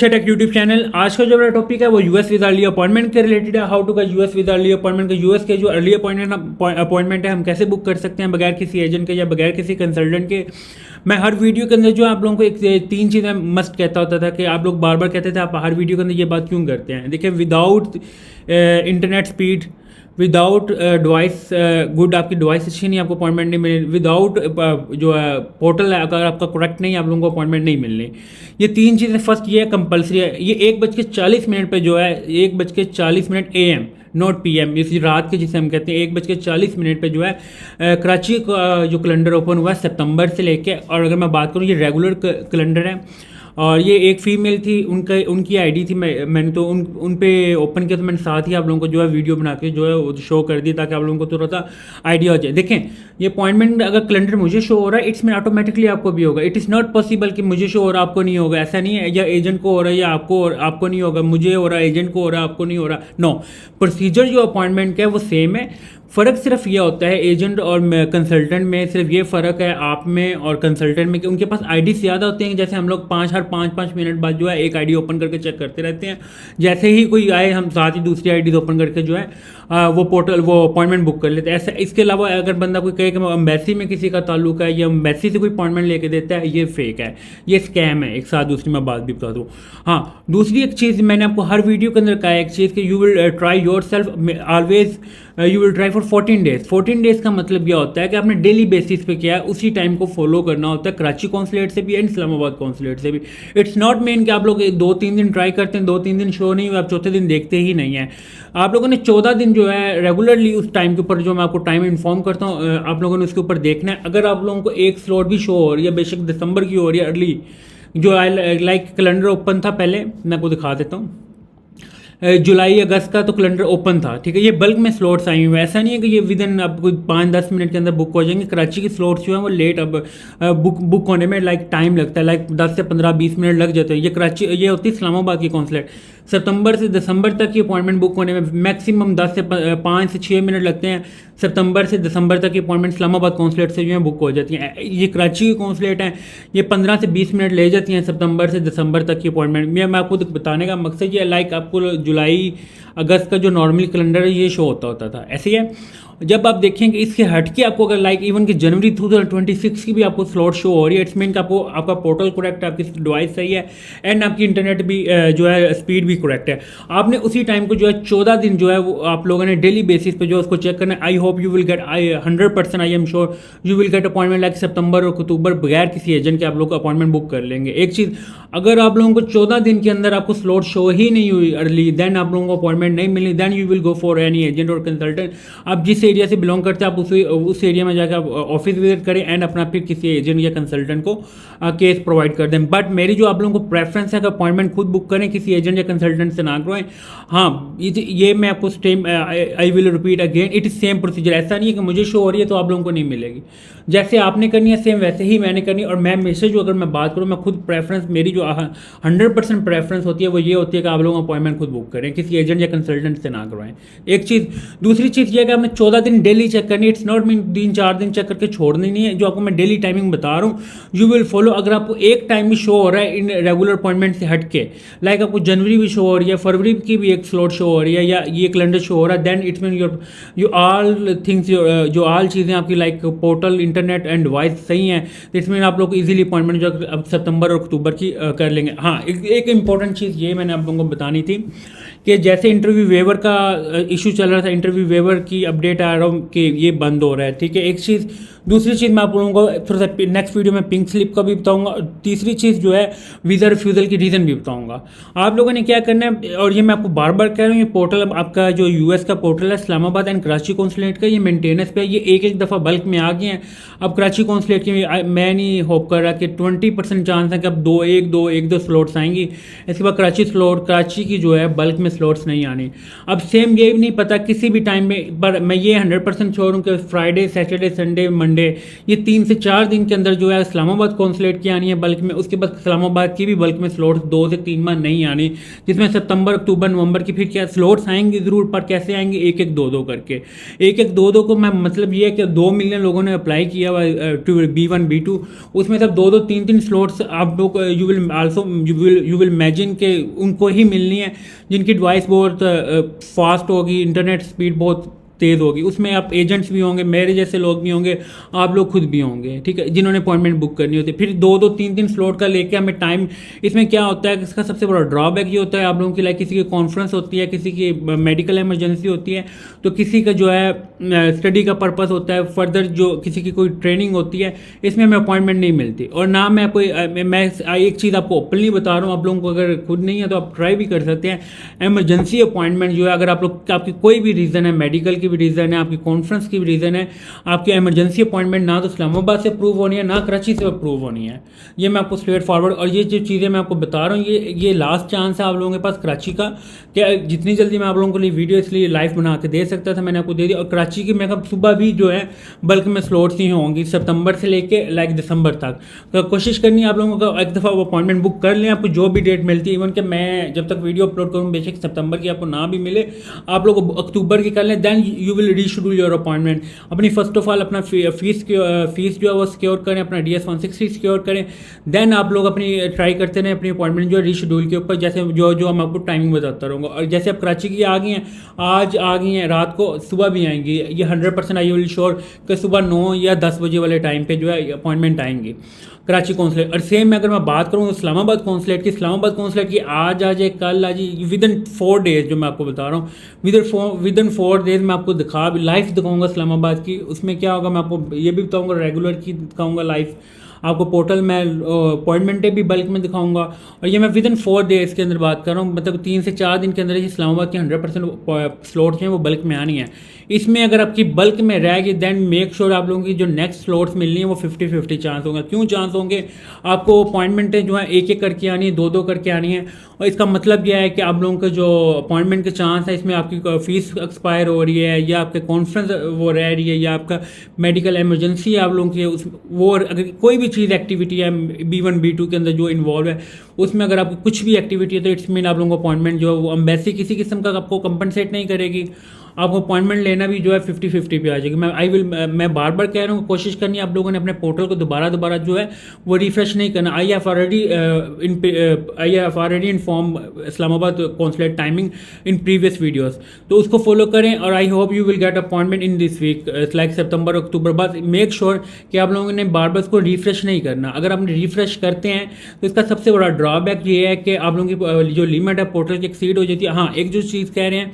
Take YouTube channel. आज का जो मेरा टॉपिक है वो यूएस वीजा अर्ली अपॉइंटमेंट के रिलेटेड है। हाउ टू का यूएस वीजा अर्ली अपॉइंटमेंट का यूएस के जो अर्ली अपॉइंटमेंट है हम कैसे बुक कर सकते हैं बगैर किसी एजेंट के या बगैर किसी कंसल्टेंट के। मैं हर वीडियो के अंदर जो आप लोगों को एक तीन चीज़ें मस्ट कहता होता था कि आप लोग बार बार कहते थे आप हर वीडियो के अंदर ये बात क्यों करते हैं। देखिए, without internet speed, without device good, आपकी डिवाइस अच्छी नहीं, आपको अपॉइंटमेंट नहीं मिले, विदाउट जो है पोर्टल है अगर आपका करेक्ट नहीं, आप लोगों को अपॉइंटमेंट नहीं मिलने। ये तीन चीज़ें फर्स्ट ये कंपलसरी है। ये 1:40 पे जो है 1:40 AM, नॉट PM, इस रात के जिसे हम कहते हैं 1:40 पे जो है कराची का जो कैलेंडर ओपन हुआ है सितंबर से लेके। और अगर मैं बात करूँ ये रेगुलर कैलेंडर है और ये एक फीमेल थी, उनकी आईडी थी। मैंने तो उन पे ओपन किया, तो मैंने साथ ही आप लोगों को जो है वीडियो बना के जो है वो शो कर दी ताकि आप लोगों को थोड़ा सा आइडिया हो जाए। देखें, ये अपॉइंटमेंट अगर कैलेंडर मुझे शो हो रहा है, इट्स में ऑटोमेटिकली आपको भी होगा। इट इज़ नॉट पॉसिबल कि मुझे शो हो रहा आपको नहीं होगा, ऐसा नहीं है। या एजेंट को हो रहा है या आपको नहीं होगा, मुझे हो रहा है एजेंट को हो रहा है आपको नहीं हो रहा। नो, प्रोसीजर जो अपॉइंटमेंट का है वो सेम है। फ़र्क सिर्फ ये होता है एजेंट और कंसल्टेंट में, सिर्फ ये फ़र्क है आप में और कंसल्टेंट में कि उनके पास आईडी ज़्यादा होते हैं। जैसे हम लोग 5 मिनट बाद जो है एक आईडी ओपन करके चेक करते रहते हैं। जैसे ही कोई आए हम साथ ही दूसरी आईडी ओपन करके जो है वो अपॉइंटमेंट बुक कर लेते हैं। ऐसा इसके अलावा अगर बंदा कोई कहे कि एम्बेसी में किसी का ताल्लुक है या एम्बेसी से कोई अपॉइंटमेंट लेके देता है, ये फेक है, ये स्कैम है। एक साथ दूसरी मैं बात भी बता दूँ। हाँ, दूसरी एक चीज़ मैंने आपको हर वीडियो के अंदर कहा है, एक चीज़ कि you will try your self always, you will try for 14 days. 14 days का मतलब यह होता है कि आपने डेली बेसिस पे किया है, उसी टाइम को फॉलो करना होता है, कराची कॉन्सुलेट से भी एंड इस्लामाबाद कॉन्सुलेट से भी। इट्स नॉट मीन कि आप लोग 2-3 दिन ट्राई करते हैं, 2-3 दिन शो नहीं हुआ, आप चौथे दिन देखते ही नहीं है। आप लोगों ने 14 दिन जो है रेगुलरली उस टाइम के ऊपर जो मैं आपको टाइम इन्फॉर्म करता हूँ, आप लोगों ने उसके ऊपर देखना है। अगर आप लोगों को एक स्लॉट भी शो हो रही है, बेशक दिसंबर की हो रही है अर्ली, जो लाइक कैलेंडर ओपन था पहले, मैं आपको दिखा देता हूँ। जुलाई अगस्त का तो कैलेंडर ओपन था, ठीक है। ये बल्क में स्लॉट्स आई हुए, ऐसा नहीं है कि ये विद इन अब कोई 5-10 मिनट के अंदर बुक हो जाएंगे। कराची की स्लॉट्स जो है वो लेट अब बुक होने में लाइक टाइम लगता है, लाइक 10 से 15-20 मिनट लग जाते हैं। ये होती है इस्लामाबाद की कॉन्सुलेट। सितंबर से दिसंबर तक की अपॉइंटमेंट बुक होने में मैक्सिमम 5 से 6 मिनट लगते हैं। सितंबर से दिसंबर तक की अपॉइंटमेंट इस्लामाबाद कॉन्सुलेट से जो है बुक हो जाती हैं। ये कराची की कॉन्सुलेट हैं, ये 15 से 20 मिनट ले जाती हैं सितंबर से दिसंबर तक की अपॉइंटमेंट। मैं आपको बताने का मकसद ये लाइक आपको जुलाई अगस्त का जो नॉर्मल कैलेंडर है ये शो होता था, ऐसे ही है। जब आप देखेंगे इसके हटके आपको अगर लाइक इवन कि जनवरी 2026 की भी आपको स्लॉट शो हो रही है, इट्स मीन कि आपका पोर्टल करेक्ट है, आपकी डिवाइस सही है एंड आपकी इंटरनेट भी जो है स्पीड भी करेक्ट है। आपने उसी टाइम को जो है 14 दिन जो है वो आप लोगों ने डेली बेसिस पे जो उसको चेक करना है। I hope you will get 100%, I am sure you will get appointment like सितंबर और अक्टूबर बगैर किसी एजेंट के आप लोग अपॉइंटमेंट बुक कर लेंगे। एक चीज़, अगर आप लोगों को 14 दिन के अंदर आपको स्लॉट शो ही नहीं हुई अर्ली, देन आप लोगों को अपॉइंटमेंट नहीं मिली, then you will go for any agent और कंसल्टेंट। आप जिस एरिया से बिलोंग करते हैं आप उस एरिया में जाकर ऑफिस विजिट करें एंड अपना फिर किसी एजेंट या कंसल्टेंट को केस प्रोवाइड कर दें। बट मेरी जो आप लोगों को प्रेफरेंस है कि अपॉइंटमेंट खुद बुक करें, किसी एजेंट या कंसल्टेंट से ना करवाएं। हाँ, ये मैं आपको same, I will repeat again, it is same procedure. ऐसा नहीं है कि मुझे शो हो रही है तो आप लोगों को नहीं मिलेगी। जैसे आपने करनी है सेम वैसे ही मैंने करनी है। और मैं मैसेज जो अगर मैं बात करूँ, मैं खुद प्रेफरेंस, मेरी जो 100% प्रेफरेंस होती है वो ये होती है कि आप लोग अपॉइंटमेंट खुद बुक करें, किसी एजेंट या कंसल्टेंट से ना करवाएं। एक चीज़, दूसरी चीज़ ये है कि आपने 14 दिन डेली चेक करनी है। इट्स नॉट मीन 3-4 दिन चेक करके छोड़नी नहीं है। जो आपको मैं डेली टाइमिंग बता रहा हूँ यू विल फॉलो। अगर आपको एक टाइम भी शो हो रहा है इन रेगुलर अपॉइंटमेंट से हट के, लाइक आपको जनवरी भी शो हो रही है, फरवरी की भी एक स्लॉट शो हो रही है या ये कैलेंडर शो हो रहा है, then it's mean you all things, जो ऑल चीज़ें आपकी like portal, internet and device सही हैं, इट्स मीन आप लोग इजीली अपॉइंटमेंट जो अब सितंबर और अक्टूबर की कर लेंगे। हाँ, एक इंपॉर्टेंट चीज़ ये मैंने आप लोगों को बतानी थी कि जैसे इंटरव्यू वेवर का इशू चल रहा था, इंटरव्यू वेवर की अपडेट आ रहा हूँ कि ये बंद हो रहा है, ठीक है। एक चीज़, दूसरी चीज़ मैं आप लोगों को थोड़ा सा नेक्स्ट वीडियो में पिंक स्लिप का भी बताऊंगा। तीसरी चीज़ जो है वीज़ा रिफ्यूज़ल की रीज़न भी बताऊंगा। आप लोगों ने क्या करना है, और ये मैं आपको बार बार कह रहा हूँ, ये पोर्टल आपका जो यूएस का पोर्टल है इस्लामाबाद एंड कराची कॉन्सुलेट का, ये मेंटेनेंस पे है। ये एक दफ़ा बल्क में आ गए हैं। अब कराची कॉन्सुलेट की मैं नहीं होप कर रहा कि 20% चांस है कि अब एक दो स्लॉट्स आएंगी। इसके बाद कराची की जो है बल्क में स्लॉट्स नहीं आनी। अब सेम ये भी नहीं पता किसी भी टाइम में, पर मैं ये 100% श्योर हूँ कि फ्राइडे, सैटरडे, संडे, मंडे, ये 3 से 4 दिन के अंदर जो है इस्लामाबाद कॉन्सुलेट की आनी है बल्क में। उसके बाद इस्लामाबाद की भी बल्क में स्लॉट्स 2 से 3 माह नहीं आनी, जिसमें सितंबर अक्टूबर नवंबर की फिर क्या स्लॉट्स आएंगे ज़रूर, पर कैसे आएंगे, एक एक दो दो करके, एक एक दो दो को मैं मतलब ये है कि 2 मिलियन लोगों ने अप्लाई किया हुआ B1 B2, उसमें सब 2 2 3 3 स्लॉट्स आप लोग you will also you will imagine के उनको ही मिलनी है जिनकी डिवाइस बहुत फास्ट होगी, इंटरनेट स्पीड बहुत तेज़ होगी। उसमें आप एजेंट्स भी होंगे, मेरे जैसे लोग भी होंगे, आप लोग खुद भी होंगे, ठीक है, जिन्होंने अपॉइंटमेंट बुक करनी होती है। फिर 2 2 3 3 स्लॉट का लेके हमें टाइम, इसमें क्या होता है, इसका सबसे बड़ा ड्रॉबैक ये होता है आप लोगों की, लाइक किसी की कॉन्फ्रेंस होती है, किसी की मेडिकल इमरजेंसी होती है, तो किसी का जो है स्टडी का पर्पस होता है, फर्दर जो किसी की कोई ट्रेनिंग होती है, इसमें हमें अपॉइंटमेंट नहीं मिलती। और ना मैं कोई मैं एक चीज़ आपको ओपनली बता रहा हूँ, आप लोगों को अगर खुद नहीं है तो आप ट्राई भी कर सकते हैं। एमरजेंसी अपॉइंटमेंट जो है, अगर आप लोग आपकी कोई भी रीज़न है, मेडिकल की भी रीज़न है, आपकी कॉन्फ्रेंस की भी रीज़न है, आपकी एमरजेंसी अपॉइंटमेंट ना तो इस्लामाबाद से अप्रूव होनी है, ना कराची से अप्रूव होनी है। ये मैं आपको स्ट्रेट फॉरवर्ड, और ये जो चीज़ें मैं आपको बता रहा हूँ, ये लास्ट चांस है आप लोगों के पास कराची का, क्या जितनी जल्दी मैं आप लोगों के लिए वीडियो इसलिए लाइव बना के दे सकता था मैंने आपको दे दिया। और कराची की मैं सुबह भी जो है बल्क में स्लॉट्स ही होंगी सितंबर से लेके लाइक दिसंबर तक। तो कोशिश करनी है आप लोगों को एक दफ़ा वो अपॉइंटमेंट बुक कर लें, आपको जो भी डेट मिलती है। इवन कि मैं जब तक वीडियो अपलोड करूँ, बेशक सितंबर की आपको ना भी मिले, आप लोग अक्टूबर की कर लें, then you will reschedule your appointment. अपनी फर्स्ट ऑफ ऑल अपना फीस जो है वो सिक्योर करें, अपना DS-160 सिक्योर करें, देन आप लोग अपनी ट्राई करते रहें अपनी अपॉइंटमेंट जो है रीशेड्यूल के ऊपर, जैसे जो मैं आपको टाइमिंग बताता रहूँगा। और जैसे आप कराची की आ गई हैं, आज आ गई हैं, रात को सुबह भी आएंगी, ये 100% आई विल श्योर कि सुबह 9 या 10 बजे वाले टाइम पे जो है अपॉइंटमेंट आएंगी कराची कौंसलेट। और सेम अगर मैं बात करूँ इस्लामाबाद कौंसलेट की आज आ जाए, कल आ जाए, विद इन 4 डेज, जो मैं आपको बता रहा हूँ विद इन 4 डेज मैं आपको लाइव दिखाऊंगा इस्लामाबाद की। उसमें क्या होगा मैं आपको ये भी बताऊंगा, रेगुलर की दिखाऊंगा लाइव आपको, पोर्टल में अपॉइंटमेंटें भी बल्क में दिखाऊंगा। और ये मैं विद इन 4 डेज़ के अंदर बात कर रहा हूँ, मतलब 3 से 4 दिन के अंदर इस्लामाबाद की 100% स्लॉट्स हैं वो बल्क में आनी है। इसमें अगर आपकी बल्क में रहेगी, देन मेक श्योर आप लोगों की जो नेक्स्ट स्लॉट्स मिलनी है वो 50-50 चांस होगा। क्यों चांस होंगे? आपको अपॉइंटमेंटें जो है एक एक करके आनी है, 2 2 करके आनी है। और इसका मतलब यह है कि आप लोगों के जो अपॉइंटमेंट के चांस है, इसमें आपकी फीस एक्सपायर हो रही है, या आपके कॉन्फ्रेंस वो रह रही है, या आपका मेडिकल इमरजेंसी आप लोगों की उस वो अगर कोई भी चीज़ एक्टिविटी है B1 B2 के अंदर जो इन्वॉल्व है, उसमें अगर आपकी कुछ भी एक्टिविटी है तो इट्स मीन आप लोगों को अपॉइंटमेंट जो है वो एम्बेसी किसी किस्म का आपको कंपनसेट नहीं करेगी। आपको अपॉइंटमेंट लेना भी जो है 50-50 पे आ जाएगी। मैं बार बार कह रहा हूँ, कोशिश करनी है आप लोगों ने अपने पोर्टल को दोबारा जो है वो रिफ्रेश नहीं करना। I have already inform Islamabad consulate timing in previous videos, तो उसको फॉलो करें। और I hope you will get appointment in this week, like सितंबर अक्टूबर। बस मेक श्योर कि आप लोगों ने बार बार इसको रिफ्रेश नहीं करना। अगर आप रिफ्रेश करते हैं तो इसका सबसे बड़ा ड्रॉबैक ये है कि आप लोगों की जो लिमिट है पोर्टल की एक्सीड हो जाती है। हाँ, एक जो चीज़ कह रहे हैं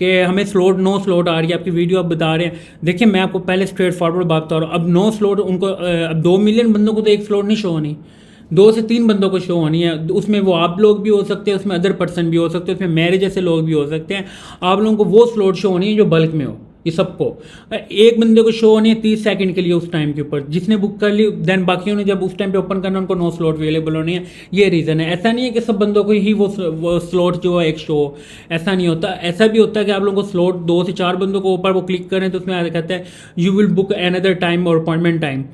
कि हमें नो स्लॉट आ रही है, आपकी वीडियो आप बता रहे हैं, देखिए मैं आपको पहले स्ट्रेट फॉरवर्ड बात बता रहा हूँ। अब 9 स्लॉट उनको, अब 2 मिलियन बंदों को तो एक स्लॉट नहीं शो होनी, 2 से 3 बंदों को शो होनी है। उसमें वो आप लोग भी हो सकते हैं, उसमें अदर पर्सन भी हो सकते हैं, उसमें मेरे जैसे लोग भी हो सकते हैं। आप लोगों को वो स्लॉट शो होनी है जो बल्क में हो। ये सबको एक बंदे को शो होनी है 30 सेकंड के लिए उस टाइम के ऊपर, जिसने बुक कर ली, देन बाकियों ने जब उस टाइम पे ओपन करना उनको 9 स्लॉट अवेलेबल होनी है। ये रीज़न है। ऐसा नहीं है कि सब बंदों को ही वो स्लॉट जो है एक शो, ऐसा नहीं होता। ऐसा भी होता है कि आप लोगों को स्लॉट 2 से 4 बंदों को ऊपर वो क्लिक करें तो उसमें कहता है you will book another time और अपॉइंटमेंट टाइम,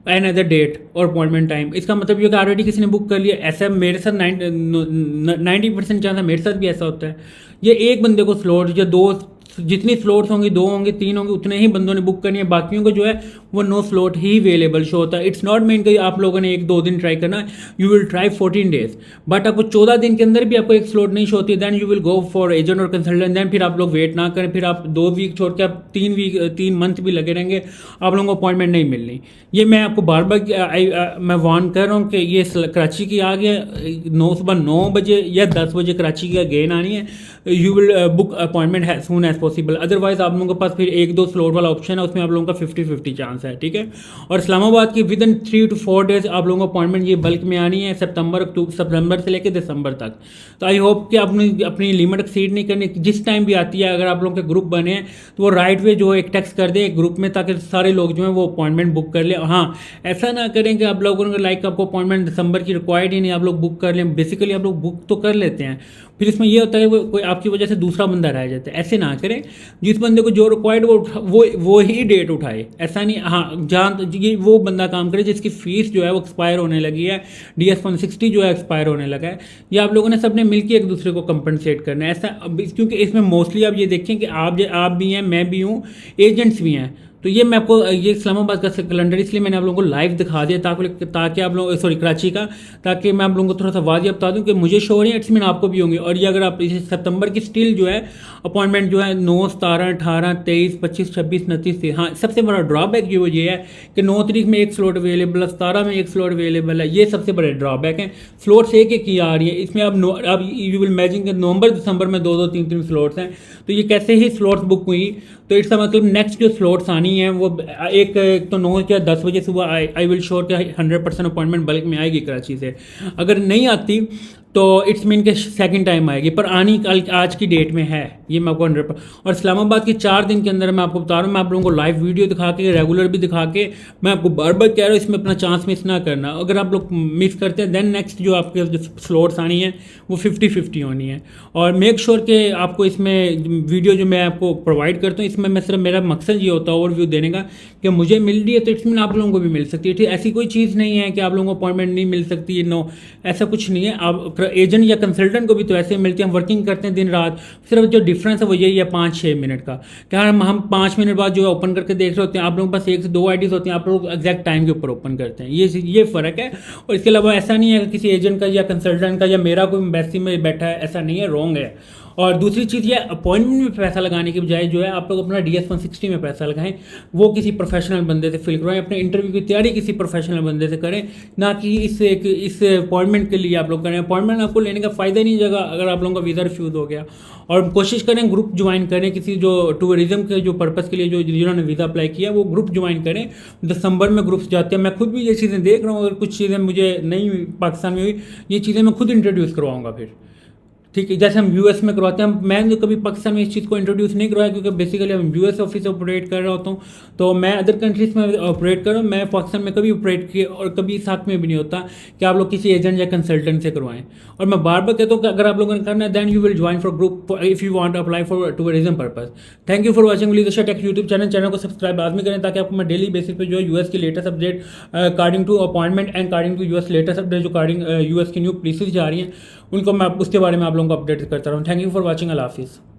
अनदर डेट और अपॉइंटमेंट टाइम। इसका मतलब ये कि ऑलरेडी किसी ने बुक कर लिया। ऐसा मेरे साथ 90% चांस है, मेरे साथ भी ऐसा होता है। ये एक बंदे को स्लॉट या 2, जितनी स्लॉट्स होंगी 2 होंगे 3 होंगे, उतने ही बंदों ने बुक करनी है। बाकियों को जो है वो 9 स्लॉट ही अवेलेबल शो होता है। इट्स नॉट मीन कि आप लोगों ने 1-2 दिन ट्राई करना, you will try 14 days, but आपको 14 दिन के अंदर भी आपको एक स्लॉट नहीं शो होती, then you will go for agent और कंसल्टेंट। देन फिर आप लोग वेट ना करें, फिर आप 2 वीक छोड़ के आप 3 मंथ भी लगे रहेंगे, आप लोगों को अपॉइंटमेंट नहीं मिलनी। ये मैं आपको बार बार मैं वार्न कर रहा हूँ कि ये कराची की आ गया, सुबह 9 बजे या 10 बजे कराची की अगेन आनी है। यू विल बुक अपॉइंटमेंट है सून एज पॉसिबल, अदरवाइज आप लोगों के पास फिर 1-2 स्लॉट वाला ऑप्शन है, उसमें आप लोगों का 50-50 चांस है, ठीक है। और इस्लामाबाद की विद इन 3 to 4 डेज आप लोगों को अपॉइंटमेंट ये बल्क में आनी है, सितंबर से लेकर दिसंबर तक। तो आई होप कि आपने अपनी लिमिट एक्सीड नहीं करनी। जिस टाइम भी आती है, अगर आप लोगों के ग्रुप बने हैं तो वो राइट वे जो एक टेक्स्ट कर दें एक ग्रुप में, ताकि सारे लोग जो हैं वो अपॉइंटमेंट बुक कर लें। हाँ, ऐसा ना करें कि आप लोगों को लाइक आपको अपॉइंटमेंट दिसंबर की रिक्वायर्ड ही नहीं, आप लोग बुक कर लें। बेसिकली आप लोग बुक तो कर लेते हैं, फिर इसमें यह होता है कि कोई आपकी वजह से दूसरा बंदा रह जाता है। ऐसे ना करें। करें, जिस बंदे को जो रिक्वायर्ड वो ही डेट उठाए। ऐसा नहीं, हाँ जहाँ ये वो बंदा काम करे जिसकी फीस जो है वो एक्सपायर होने लगी है, DS-160 जो है एक्सपायर होने लगा है, ये आप लोगों ने सबने मिलकर एक दूसरे को कंपनसेट करना है। ऐसा क्योंकि इसमें मोस्टली आप ये देखें कि आप भी हैं, मैं भी हूँ, एजेंट्स भी हैं। तो ये मैं आपको ये इस्लामाबाद का कैलेंडर इसलिए मैंने आप लोगों को लाइव दिखा दिया ताकि आप लोग, सॉरी कराची का, ताकि मैं आप लोगों को थोड़ा सा वाजिया बता दूं कि मुझे शो हो रही है, इट्स मीन आपको भी होंगे। और ये अगर आप इसे सितंबर की स्टिल जो है अपॉइंटमेंट जो है 9, 17, 18, 23, 25, 26, 29, हाँ सबसे बड़ा ड्रॉबैक ये है कि 9 तारीख में एक स्लॉट अवेलेबल है, 17 में एक स्लॉट अवेलेबल है, ये सबसे बड़े ड्रॉबैक हैं। स्लॉट्स एक एक ही आ रही है इसमें। अब यू विल इमेजिन कि नवंबर दिसंबर में 2-2, 3-3 स्लॉट्स हैं, तो ये कैसे ही स्लॉट्स बुक हुई, तो इसका मतलब नेक्स्ट जो स्लॉट्स आनी है वो एक तो 9 या 10 बजे सुबह आई विल श्योर कि 100% अपॉइंटमेंट बल्क में आएगी कराची से। अगर नहीं आती तो इट्स मीन के सेकंड टाइम आएगी, पर आनी कल आज की डेट में है, ये मैं आपको 100%। और इस्लामाबाद के 4 दिन के अंदर मैं आपको बता रहा हूँ, मैं आप लोगों को लाइव वीडियो दिखा के, रेगुलर भी दिखा के, मैं आपको बार बार कह रहा हूँ इसमें अपना चांस मिस ना करना। अगर आप लोग मिस करते हैं देन नेक्स्ट जो आपके जो स्लॉट्स आनी है वो 50-50 होनी है। और मेक श्योर कि आपको इसमें वीडियो जो मैं आपको प्रोवाइड करता हूँ, इसमें मैं सिर्फ मेरा मकसद ये होता है ओवरव्यू देने का कि मुझे मिल रही है तो इट्स मीन आप लोगों को भी मिल सकती है। ठीक, ऐसी कोई चीज़ नहीं है कि आप लोगों को अपॉइंटमेंट नहीं मिल सकती है, नो ऐसा कुछ नहीं है। आप एजेंट या कंसल्टेंट को भी तो ऐसे मिलते हैं, हम वर्किंग करते हैं दिन रात, सिर्फ जो डिफरेंस है वो यही है 5-6 मिनट का। क्या हम 5 मिनट बाद जो है ओपन करके देख रहे होते हैं, आप लोगों के पास 1 से 2 आईडीज होती हैं, आप लोग एग्जैक्ट टाइम के ऊपर ओपन करते हैं, ये फ़र्क है। और इसके अलावा ऐसा नहीं है कि किसी एजेंट का या कंसल्टेंट का या मेरा कोई एम्बेसी में बैठा है, ऐसा नहीं है, रॉन्ग है। और दूसरी चीज़ ये अपॉइंटमेंट में पैसा लगाने के बजाय जो है आप लोग अपना DS-160 में पैसा लगाएं, वो किसी प्रोफेशनल बंदे से फिल करवाएं, अपने इंटरव्यू की तैयारी किसी प्रोफेशनल बंदे से करें, ना कि इस अपॉइंटमेंट के लिए आप लोग करें। अपॉइंटमेंट आपको लेने का फ़ायदा नहीं जगह अगर आप लोगों का वीज़ा रिफ्यूज़ हो गया। और कोशिश करें ग्रुप ज्वाइन करें, किसी जो टूरिज्म के जो पर्पज़ के लिए जो जिन्होंने वीज़ा अप्लाई किया वो ग्रुप ज्वाइन करें। दिसंबर में ग्रुप्स जाते हैं, मैं खुद भी ये चीज़ें देख रहा हूँ, अगर कुछ चीज़ें मुझे नहीं पाकिस्तान में हुई, ये चीज़ें मैं खुद इंट्रोड्यूस करवाऊँगा फिर। ठीक है, जैसे हम यूएस में करवाते हैं, मैं जो कभी पाकिस्तान में इस चीज़ को इंट्रोड्यूस नहीं करवाया क्योंकि बेसिकली हम यूएस ऑफिस से ऑपरेट कर रहा होता हूँ, तो मैं अदर कंट्रीज़ में ऑपरेट कर रहा हूँ, मैं पाकिस्तान में कभी ऑपरेट किए और कभी साथ में भी नहीं होता कि आप लोग किसी एजेंट या कंसल्टेंट से करवाएं। और मैं बार बार कहता हूँ कि अगर आप लोगों ने करना है then you will join for group if you want apply for tourism purpose. Thank you for watching leadership tech YouTube channel को सब्सक्राइब लाजमी करें ताकि आपको मैं डेली बेसिस पे जो है यूएस की latest update according to appointment and according to US latest update जो अकॉर्डिंग यूएस की न्यू पॉलिसीज जा रही हैं उनको मैं उसके बारे में आप लोगों को अपडेट करता रहूँ। थैंक यू फॉर वॉचिंग, अल्लाह हाफिज़।